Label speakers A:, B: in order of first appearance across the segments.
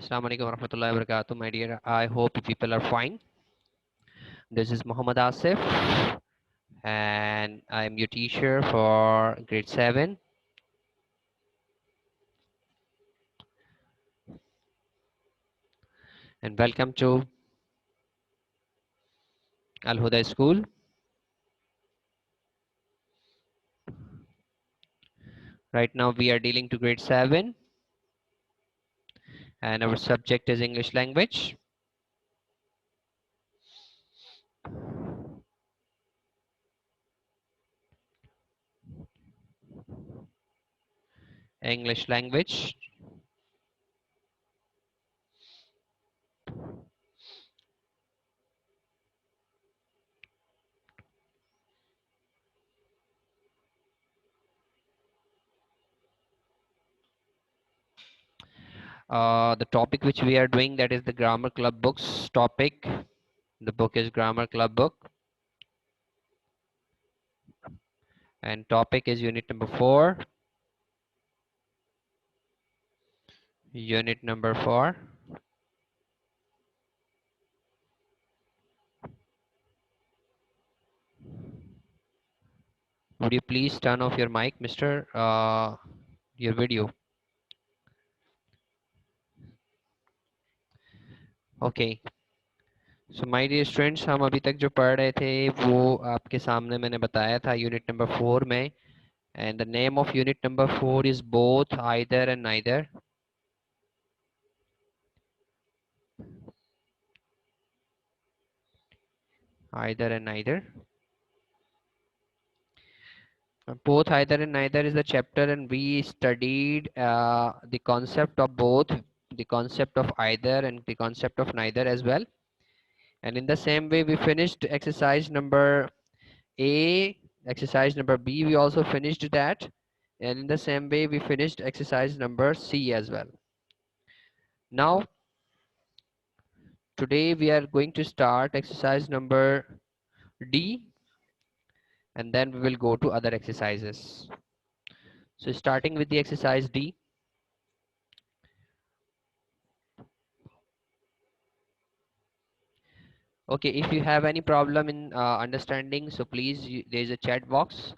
A: Assalamu alaikum warahmatullahi wabarakatuh, my dear. I hope people are fine. This is Muhammad Asif, and I'm your teacher for grade 7. And welcome to Al Huda School. Right now, we are dealing to grade 7, and our subject is English language. English language. The topic which we are doing, that is the Grammar Club books topic. The book is Grammar Club book, and topic is unit number 4. Unit number 4. Would you please turn off your mic, Mr. Your video? Okay. So my dear students, हम अभी तक जो पढ़ रहे थे वो आपके सामने मैंने बताया था यूनिट नंबर 4 में, and the name of unit number 4 is both, either and neither. Either and neither. Both, either and neither is the chapter, and we studied the concept of both, the concept of either and the concept of neither as well. And in the same way, we finished exercise number A, exercise number B, we also finished that. And in the same way, we finished exercise number C as well. Now, today we are going to start exercise number D, and then we will go to other exercises. So starting with the exercise D. Okay, if you have any problem in understanding, so please, there is a chat box.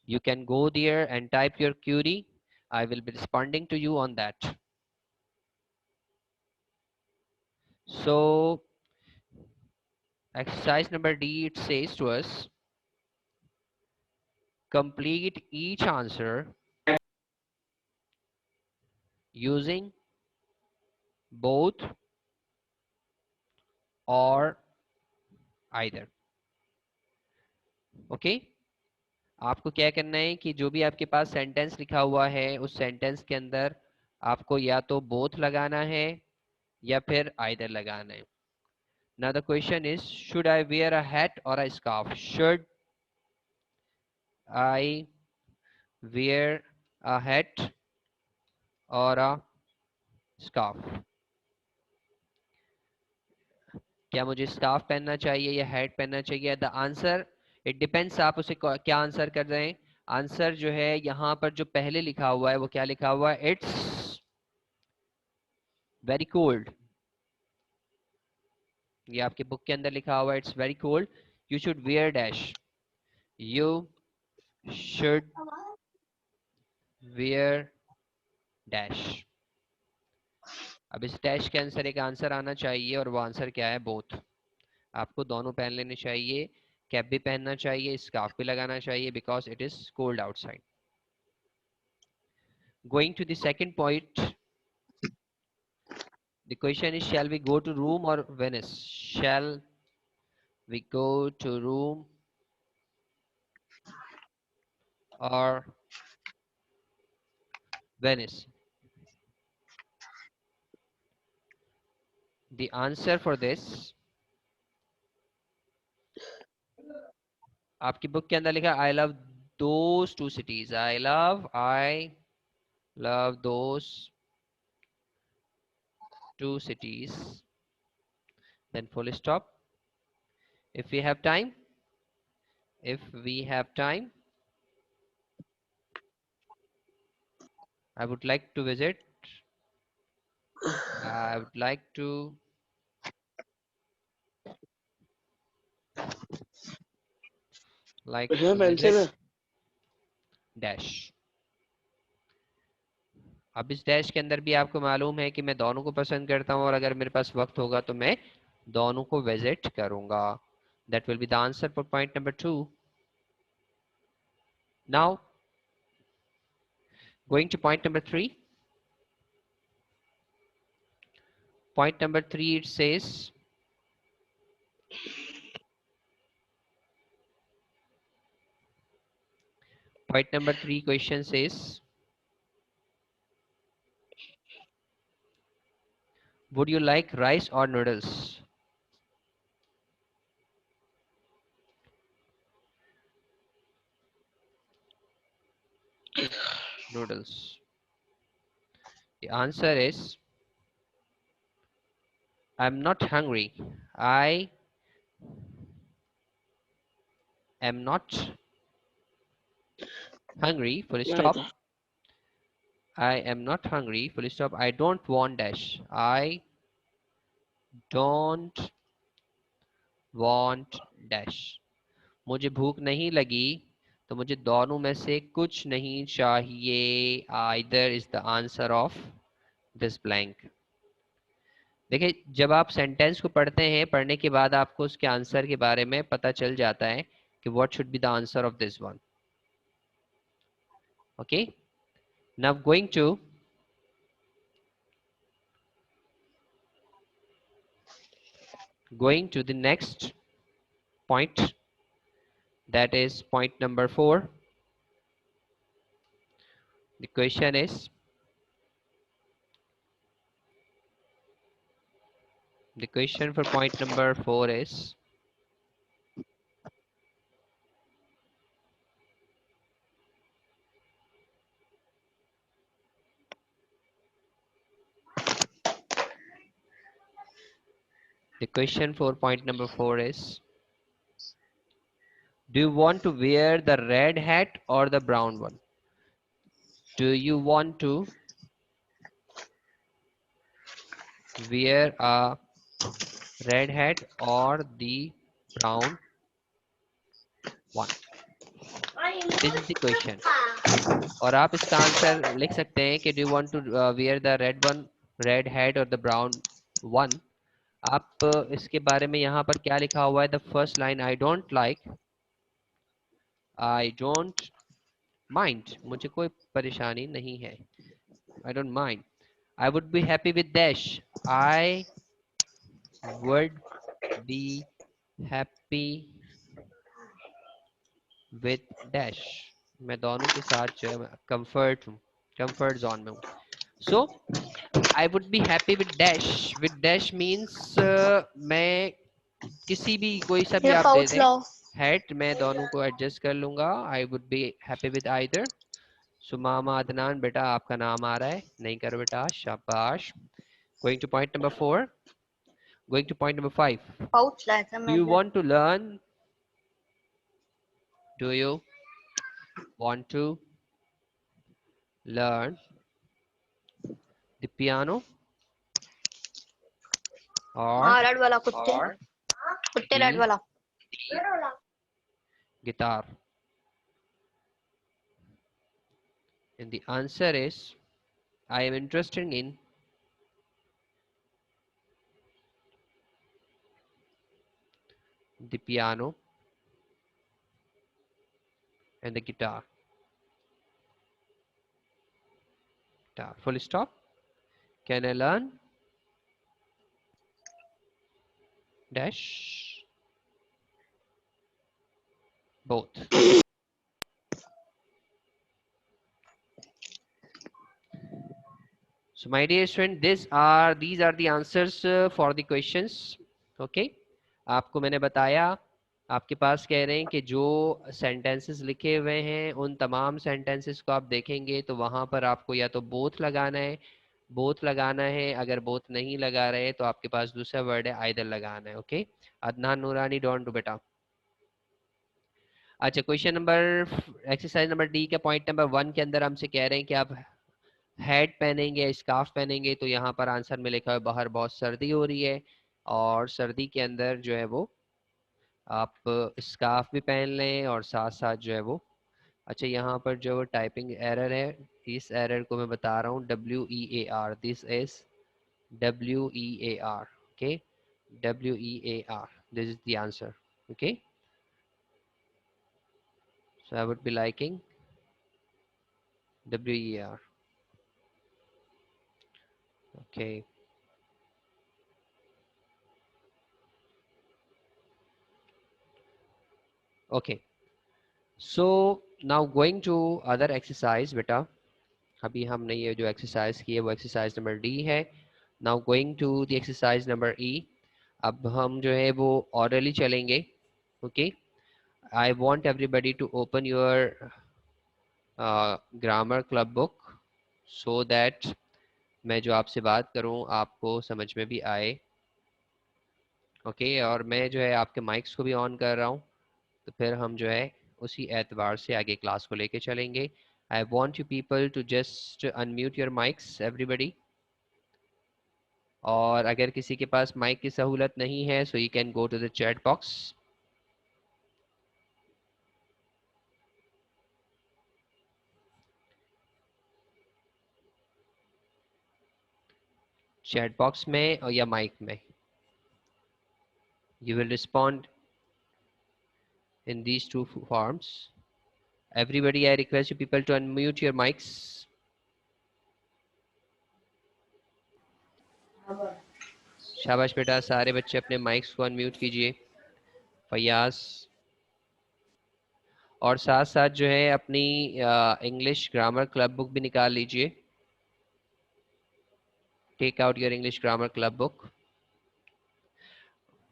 A: You can go there and type your query. I will be responding to you on that. So exercise number D, it says to us, complete each answer using both or either. Okay, आपको क्या करना है कि जो भी आपके पास sentence लिखा हुआ है उस सेंटेंस के अंदर आपको या तो बोथ लगाना है या फिर either लगाना है. Now the question is, should I wear a hat or a scarf? Should I wear a hat or a scarf? क्या मुझे स्कार्फ पहनना चाहिए या हैट पहनना चाहिए? द आंसर, इट डिपेंड्स, आप उसे क्या आंसर कर रहे हैं. आंसर जो है यहाँ पर जो पहले लिखा हुआ है वो क्या लिखा हुआ है? It's very cold. ये आपके बुक के अंदर लिखा हुआ है, it's very cold. You should wear dash. You should wear dash. अब इस डैश के आंसर एक आंसर आना चाहिए, और वो आंसर क्या है? बोथ. आपको दोनों पहन लेने चाहिए. कैप भी पहनना चाहिए, स्कार्फ भी लगाना चाहिए, because it is cold outside. Going to the second point, the question is, shall we go to room or Venice? Shall we go to room or Venice? The answer for this, आपकी book के अंदर लिखा I love those two cities. I love those two cities. Then full stop. If we have time, I would like to visit I would like to visit dash. अब इस dash के अंदर भी आपको मालूम है कि मैं दोनों को पसंद करता हूं और अगर मेरे पास वक्त होगा तो मैं दोनों को विजिट करूंगा. That will be the answer for point number 2. Now going to point number 3. Point number 3, it says point number 3 question says, would you like rice or noodles? Noodles. The answer is, I'm not hungry. I am not hungry, full stop. I am not hungry, full stop. I don't want dash. I don't want dash. मुझे भूख नहीं लगी तो मुझे दोनों में से कुछ नहीं चाहिए. Either is the answer of this blank. देखिए जब आप सेंटेंस को पढ़ते हैं, पढ़ने के बाद आपको उसके आंसर के बारे में पता चल जाता है कि what should be the answer of this one. Okay, now going to the next point, that is point number 4. The question is, the question for point number 4 is, the question for point number 4 is, do you want to wear the red hat or the brown one? Do you want to wear a red hat or the brown one? This is the question. और आप इसका answer लिख सकते हैं कि do you want to wear the red hat or the brown one? आप इसके बारे में यहाँ पर क्या लिखा हुआ है? The first line, I don't like, I don't mind. मुझे कोई परेशानी नहीं है. I don't mind. I would be happy with dash. I would be happy with dash. मैं दोनों के साथ जो है comfort zone में हूँ. So I would be happy with dash. With dash means मैं किसी भी कोई सा भी आप दे दें hat, मैं दोनों को adjust कर लूंगा. I would be happy with either. सुमामा Adnan, बेटा आपका नाम आ रहा है, नहीं करो बेटा, शाबाश. Going to point number 4. Going to point number 5. Do you want to learn? Do you want to learn the piano or the guitar? And the answer is, I am interested in the piano and the guitar. Full stop. Can I learn dash both? So my dear student, these are the answers for the questions. Okay, आपको मैंने बताया, आपके पास कह रहे हैं कि जो sentences लिखे हुए हैं उन तमाम सेंटेंसेस को आप देखेंगे तो वहां पर आपको या तो बोथ लगाना है, अगर बोथ नहीं लगा रहे तो आपके पास दूसरा वर्ड है आइदर लगाना है. ओके, अदनान नूरानी, डोंट डू बेटा. अच्छा, question number exercise number D के पॉइंट नंबर 1 के अंदर हमसे कह रहे हैं कि आप हैट पहनेंगे, स्कार्फ पहनेंगे, तो यहाँ पर आंसर में लिखा है बाहर बहुत सर्दी हो रही है, और सर्दी के अंदर जो है वो आप स्कार्फ भी पहन लें और साथ साथ जो है वो, अच्छा यहाँ पर जो टाइपिंग एरर है, इस एरर को मैं बता रहा हूँ, WEAR, this is WEAR, okay, WEAR, this is the answer, okay, so I would be liking WEAR, okay, okay, so now going to other exercise बेटा, अभी हमने ये जो एक्सरसाइज की है वो एक्सरसाइज नंबर डी है। Now going to the exercise number E, अब हम जो है वो ऑर्डरली चलेंगे, okay. I want everybody to open your grammar club book so that मैं जो आपसे बात करूं आपको समझ में भी आए, ओके। और मैं जो है आपके माइक्स को भी ऑन कर रहा हूं, तो फिर हम जो है उसी एतबार से आगे क्लास को लेके चलेंगे। I want you people to just unmute your mics everybody, और अगर किसी के पास माइक की सहूलत नहीं है so you can go to the chat box. Chat box में और या माइक में, you will respond in these two forms. Everybody, I request you people to unmute your mics. शाबाश बेटा, सारे बच्चे अपने माइक्स को अनम्यूट कीजिए। फयाज, और साथ साथ जो है अपनी इंग्लिश ग्रामर क्लब बुक भी निकाल लीजिए। Take out your English grammar club book.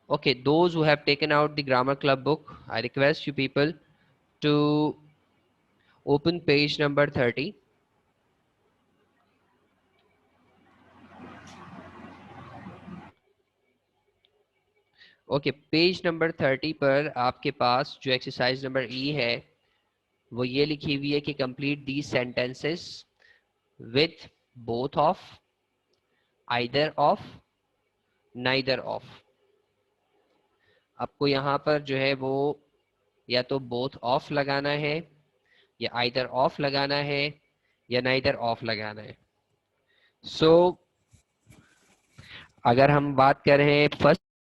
A: Okay, those who have taken out the grammar club book, I request you people to open page number 30. Okay, page number 30 पर आपके पास जो exercise number ई है वो ये लिखी हुई है कि complete the sentences with both of, either of, neither of. आपको यहाँ पर जो है वो या तो बोथ ऑफ लगाना है, या आइदर ऑफ लगाना है, या नाइदर ऑफ लगाना है। सो अगर हम बात कर रहे हैं फर्स्ट